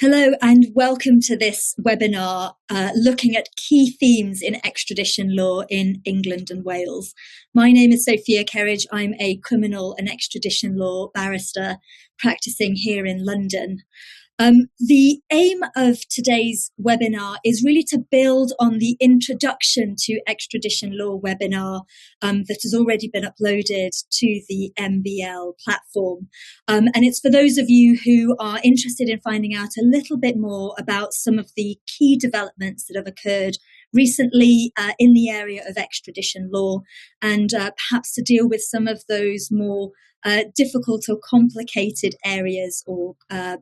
Hello and welcome to this webinar looking at key themes in extradition law in England and Wales. My name is Sophia Kerridge. I'm a criminal and extradition law barrister practicing here in London. The aim of today's webinar is really to build on the introduction to extradition law webinar that has already been uploaded to the MBL platform. And it's for those of you who are interested in finding out a little bit more about some of the key developments that have occurred recently in the area of extradition law, and perhaps to deal with some of those more difficult or complicated areas or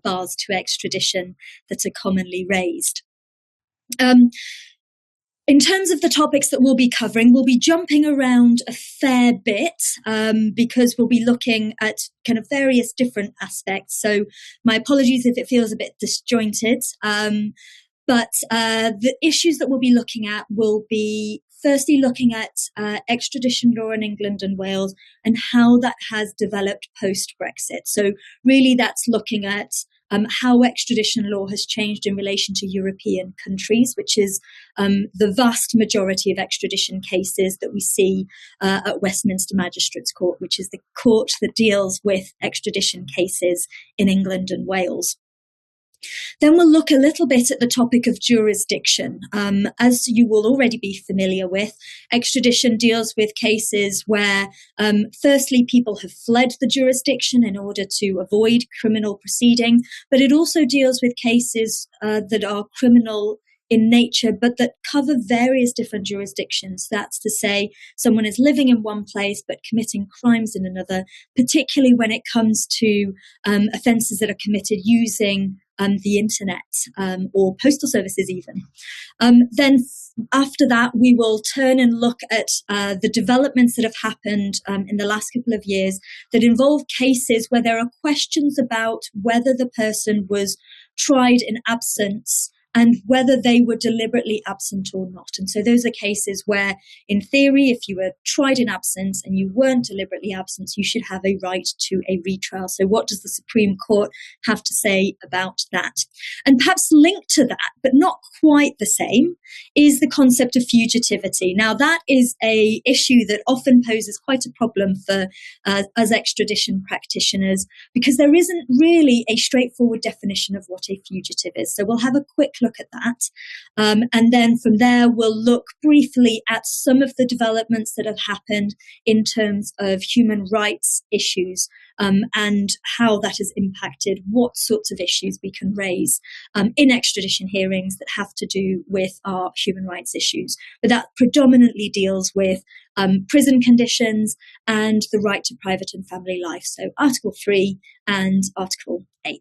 bars to extradition that are commonly raised. In terms of the topics that we'll be covering, we'll be jumping around a fair bit because we'll be looking at kind of various different aspects. So my apologies if it feels a bit disjointed. But the issues that we'll be looking at will be firstly looking at extradition law in England and Wales and how that has developed post-Brexit. So really that's looking at how extradition law has changed in relation to European countries, which is the vast majority of extradition cases that we see at Westminster Magistrates Court, which is the court that deals with extradition cases in England and Wales. Then we'll look a little bit at the topic of jurisdiction. As you will already be familiar with, extradition deals with cases where, firstly, people have fled the jurisdiction in order to avoid criminal proceeding, but it also deals with cases that are criminal in nature, but that cover various different jurisdictions. That's to say, someone is living in one place but committing crimes in another, particularly when it comes to offences that are committed using the internet or postal services even. Then after that, we will turn and look at the developments that have happened in the last couple of years that involve cases where there are questions about whether the person was tried in absence and whether they were deliberately absent or not. And so those are cases where, in theory, if you were tried in absence and you weren't deliberately absent, you should have a right to a retrial. So what does the Supreme Court have to say about that? And perhaps linked to that, but not quite the same, is the concept of fugitivity. Now, that is an issue that often poses quite a problem for us extradition practitioners, because there isn't really a straightforward definition of what a fugitive is. So we'll have a quick look at that. And then from there, we'll look briefly at some of the developments that have happened in terms of human rights issues and how that has impacted what sorts of issues we can raise in extradition hearings that have to do with our human rights issues. But that predominantly deals with prison conditions and the right to private and family life. So Article 3 and Article 8.